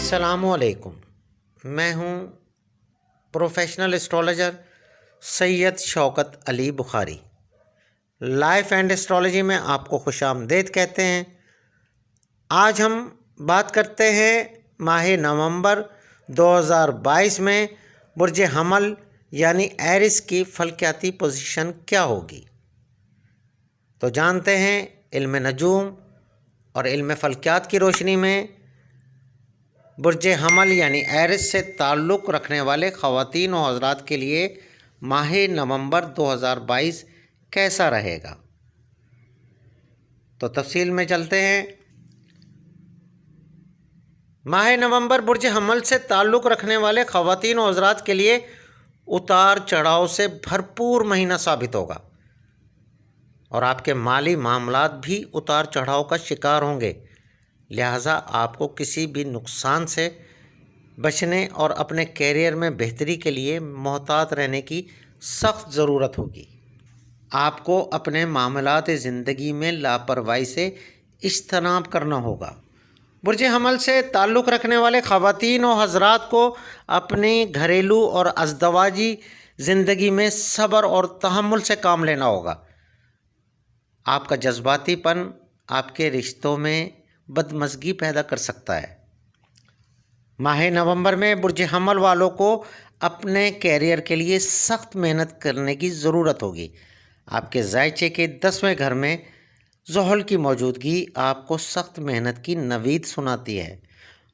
अस्सलामुअलैकुम। मैं हूँ professional astrologer Syed Shaukat Ali Bukhari. Life and astrology में आपको खुशामदीद कहते हैं। आज हम बात करते हैं माह नवंबर 2022 में बुर्ज हमल यानी एरिस की फलकियाती पोजीशन क्या होगी। तो जानते हैं इल्म नजूम और इल्म फलकियात की रोशनी में बुर्ज हमल यानी एरिस से ताल्लुक़ रखने वाले ख़वातीन और हज़रात के लिए माह नवंबर 2022 कैसा रहेगा। तो तफसील में चलते हैं। माह नवंबर बुर्ज हमल से ताल्लुक़ रखने वाले ख़वातीन और हज़रात के लिए उतार चढ़ाव से भरपूर महीना साबित होगा और आपके माली मामलात भी उतार चढ़ाव का शिकार होंगे। लिहाजा आपको किसी भी नुकसान से बचने और अपने कैरियर में बेहतरी के लिए मोहतात रहने की सख्त ज़रूरत होगी। आपको अपने मामलात ज़िंदगी में लापरवाही से इज्तनाब करना होगा। बुर्ज हमल से ताल्लुक़ रखने वाले ख़वातीन और हज़रात को अपनी घरेलू और अज़दवाजी ज़िंदगी में सब्र और तहम्मुल से काम लेना होगा। आपका जज्बातीपन आपके रिश्तों में बदमज़गी पैदा कर सकता है। माह नवंबर में बुर्ज हमल वालों को अपने कैरियर के लिए सख्त मेहनत करने की ज़रूरत होगी। आपके ज़ायचे के 10वें घर में ज़ोहल की मौजूदगी आपको सख्त मेहनत की नवीद सुनाती है।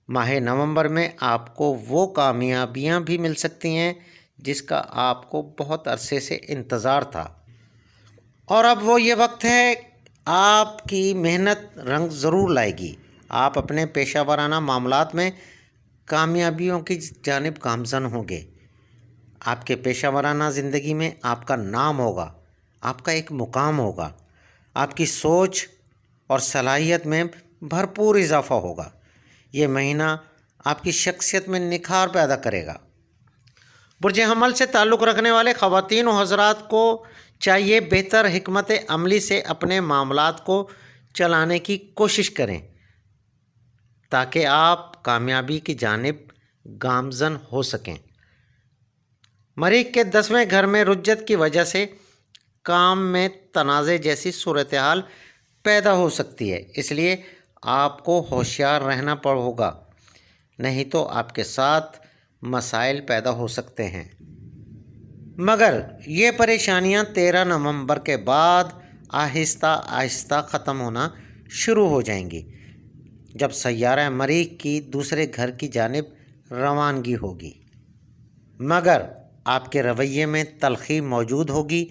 माह नवंबर में आपको वो कामयाबियां भी मिल सकती हैं जिसका आपको बहुत अरसे से इंतज़ार था और अब वो ये वक्त है आपकी मेहनत रंग ज़रूर लाएगी। आप अपने पेशा वाराना मामलात में कामयाबियों की जानिब गामज़न होंगे। आपके पेशा वाराना ज़िंदगी में आपका नाम होगा, आपका एक मुकाम होगा, आपकी सोच और सलाहियत में भरपूर इजाफ़ा होगा। ये महीना आपकी शख्सियत में निखार पैदा करेगा। बुर्ज हमल से ताल्लुक़ रखने वाले ख़वातीन और हज़रात को चाहिए बेहतर हिकमत अमली से अपने मामलात को चलाने की कोशिश करें ताकि आप कामयाबी की जानिब गामज़न हो सकें। मरीख़ के 10वें घर में रुज्जत की वजह से काम में तनाज़े जैसी सूरत हाल पैदा हो सकती है, इसलिए आपको होशियार रहना होगा, नहीं तो आपके साथ मसाइल पैदा हो सकते हैं। मगर ये परेशानियां 13 नवंबर के बाद आहिस्ता आहिस्ता ख़त्म होना शुरू हो जाएंगी जब सय्यारा मरीख़ की दूसरे घर की जानिब रवानगी होगी। मगर आपके रवैये में तलख़ी मौजूद होगी।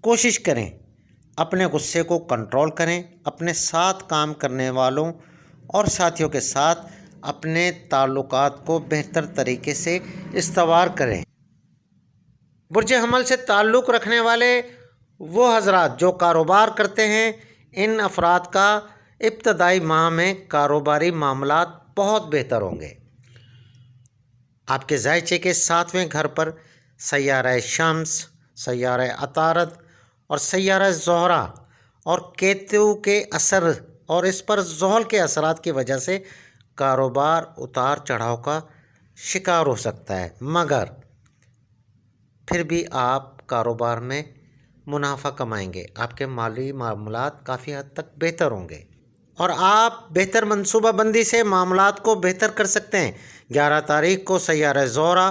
कोशिश करें अपने गुस्से को कंट्रोल करें। अपने साथ काम करने वालों और साथियों के साथ अपने ताल्लुकात को बेहतर तरीके से इस्तवार करें। बुर्ज हमल से ताल्लुक़ रखने वाले वो हज़रात जो कारोबार करते हैं, इन अफराद का इब्तदाई माह में कारोबारी मामलात बहुत बेहतर होंगे। आपके ज़ायचे के 7वें घर पर सय्यारा शम्स, सय्यारा अतारद और सय्यारा ज़ोहरा और केतु के असर और इस पर ज़ोहल के असरात की वजह से कारोबार उतार चढ़ाव का शिकार हो सकता है, मगर फिर भी आप कारोबार में मुनाफा कमाएंगे। आपके माली मामलात काफ़ी हद तक बेहतर होंगे और आप बेहतर मनसूबाबंदी से मामलात को बेहतर कर सकते हैं। 11 तारीख को सय्यारा ज़ोहरा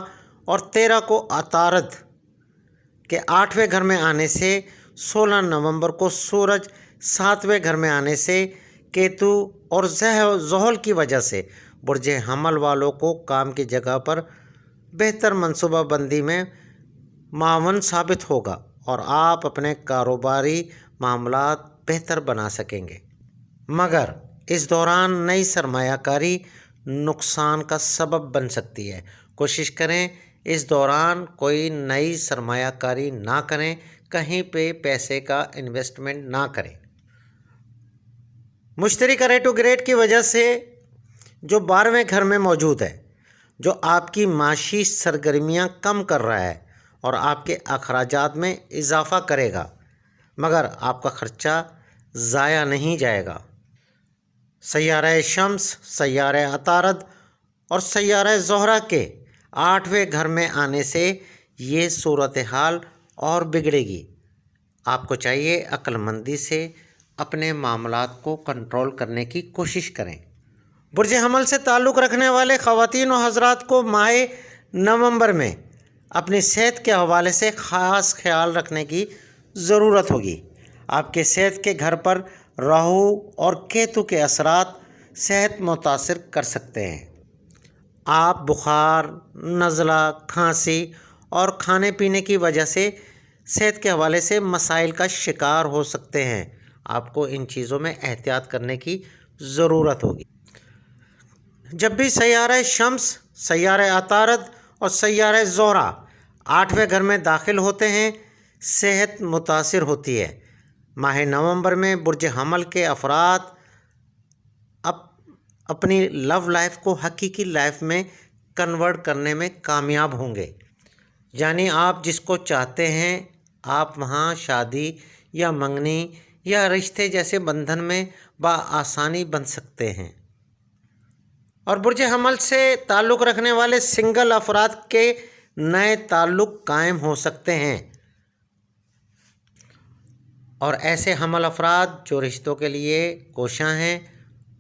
और 13 को अतारद के 8वें घर में आने से, 16 नवंबर को सूरज 7वें घर में आने से, केतु और ज़ोहल की वजह से बुर्ज हमल वालों को काम की जगह पर बेहतर मनसूबाबंदी में मावन साबित होगा और आप अपने कारोबारी मामलात बेहतर बना सकेंगे। मगर इस दौरान नई सरमायाकारी नुकसान का सबब बन सकती है। कोशिश करें इस दौरान कोई नई सरमायाकारी ना करें, कहीं पे पैसे का इन्वेस्टमेंट ना करें। मुश्तरी का रेट्रोग्रेड की वजह से जो 12वें घर में मौजूद है, जो आपकी माशी सरगर्मियां कम कर रहा है और आपके अखराजात में इजाफ़ा करेगा, मगर आपका ख़र्चा ज़ाया नहीं जाएगा। सय्यारा शम्स, सय्यारा अतारद اور سیارہ زہرہ کے 8ویں گھر میں آنے سے یہ صورتحال اور بگڑے گی۔ آپ کو چاہیے عقل مندی سے اپنے معاملات کو کنٹرول کرنے کی کوشش کریں۔ برج حمل سے تعلق رکھنے والے خواتین و حضرات کو ماہ نومبر میں اپنی صحت کے حوالے سے خاص خیال رکھنے کی ضرورت ہوگی۔ آپ کے صحت کے گھر پر راہو اور کیتو کے اثرات صحت متاثر کر سکتے ہیں۔ آپ بخار، نزلہ، کھانسی اور کھانے پینے کی وجہ سے صحت کے حوالے سے مسائل کا شکار ہو سکتے ہیں۔ آپ کو ان چیزوں میں احتیاط کرنے کی ضرورت ہوگی۔ جب بھی سیارہ شمس، سیارہ عطارد اور سیارہ زہرہ 8ویں گھر میں داخل ہوتے ہیں، صحت متاثر ہوتی ہے۔ ماہ نومبر میں برج حمل کے افراد اپنی لو لائف کو حقیقی لائف میں کنورٹ کرنے میں کامیاب ہوں گے۔ یعنی آپ جس کو چاہتے ہیں آپ وہاں شادی یا منگنی یا رشتے جیسے بندھن میں بآسانی بن سکتے ہیں۔ اور برج حمل سے تعلق رکھنے والے سنگل افراد کے نئے تعلق قائم ہو سکتے ہیں، اور ایسے حمل افراد جو رشتوں کے لیے کوشاں ہیں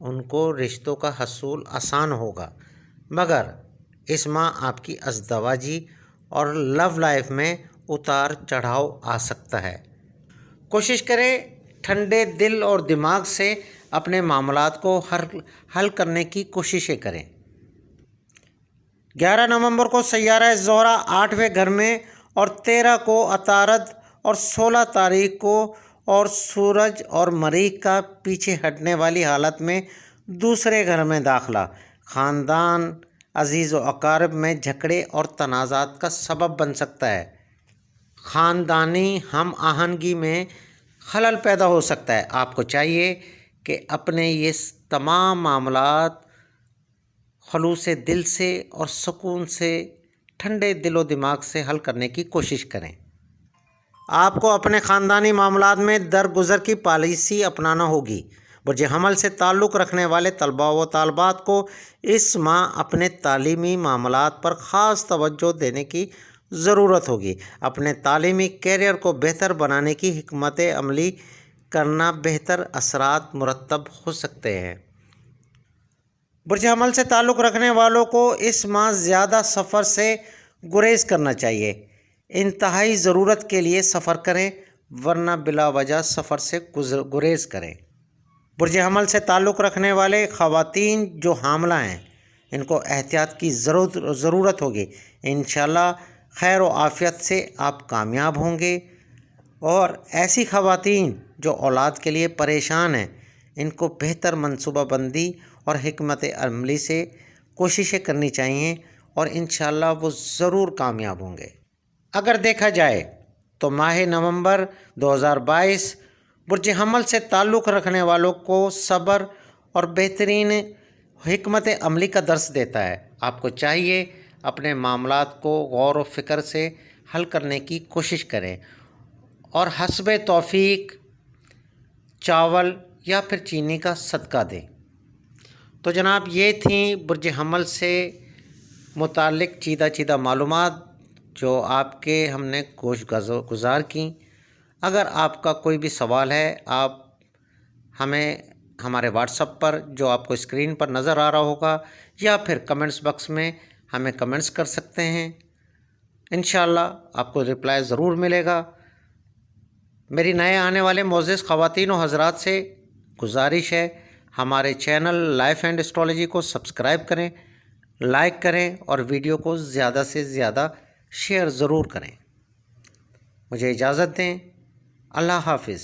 ان کو رشتوں کا حصول آسان ہوگا، مگر اس ماہ آپ کی ازدواجی اور لو لائف میں اتار چڑھاؤ آ سکتا ہے۔ کوشش کریں ٹھنڈے دل اور دماغ سے اپنے معاملات کو حل کرنے کی کوششیں کریں۔ 11 نومبر کو سیارہ زہرہ 8ویں گھر میں اور 13 کو عطارد اور 16 تاریخ کو اور سورج اور مریخ کا پیچھے ہٹنے والی حالت میں دوسرے گھر میں داخلہ خاندان، عزیز و اقارب میں جھگڑے اور تنازعات کا سبب بن سکتا ہے۔ خاندانی ہم آہنگی میں خلل پیدا ہو سکتا ہے۔ آپ کو چاہیے کہ اپنے یہ تمام معاملات خلوص دل سے اور سکون سے، ٹھنڈے دل و دماغ سے حل کرنے کی کوشش کریں۔ آپ کو اپنے خاندانی معاملات میں درگزر کی پالیسی اپنانا ہوگی۔ برج حمل سے تعلق رکھنے والے طلباء و طالبات کو اس ماہ اپنے تعلیمی معاملات پر خاص توجہ دینے کی ضرورت ہوگی۔ اپنے تعلیمی کیریئر کو بہتر بنانے کی حکمت عملی کرنا بہتر اثرات مرتب ہو سکتے ہیں۔ برج حمل سے تعلق رکھنے والوں کو اس ماہ زیادہ سفر سے گریز کرنا چاہیے۔ انتہائی ضرورت کے لیے سفر کریں، ورنہ بلا وجہ سفر سے گریز کریں۔ برج حمل سے تعلق رکھنے والے خواتین جو حاملہ ہیں ان کو احتیاط کی ضرورت ہوگی۔ انشاءاللہ خیر و عافیت سے آپ کامیاب ہوں گے۔ اور ایسی خواتین جو اولاد کے لیے پریشان ہیں ان کو بہتر منصوبہ بندی اور حکمت عملی سے کوششیں کرنی چاہیے، اور انشاءاللہ وہ ضرور کامیاب ہوں گے۔ اگر دیکھا جائے تو ماہ نومبر 2022 برج حمل سے تعلق رکھنے والوں کو صبر اور بہترین حکمت عملی کا درس دیتا ہے۔ آپ کو چاہیے اپنے معاملات کو غور و فکر سے حل کرنے کی کوشش کریں، اور حسب توفیق چاول یا پھر چینی کا صدقہ دیں۔ تو جناب یہ تھیں برج حمل سے متعلق چیدہ معلومات جو آپ کے ہم نے گزار کیں۔ اگر آپ کا کوئی بھی سوال ہے آپ ہمیں ہمارے واٹس ایپ پر جو آپ کو اسکرین پر نظر آ رہا ہوگا یا پھر کمنٹس باکس میں ہمیں کمنٹس کر سکتے ہیں۔ انشاءاللہ آپ کو رپلائی ضرور ملے گا۔ میری نئے آنے والے معزز خواتین و حضرات سے گزارش ہے ہمارے چینل لائف اینڈ اسٹرالوجی کو سبسکرائب کریں، لائک کریں اور ویڈیو کو زیادہ سے زیادہ شیئر ضرور کریں۔ مجھے اجازت دیں۔ اللہ حافظ۔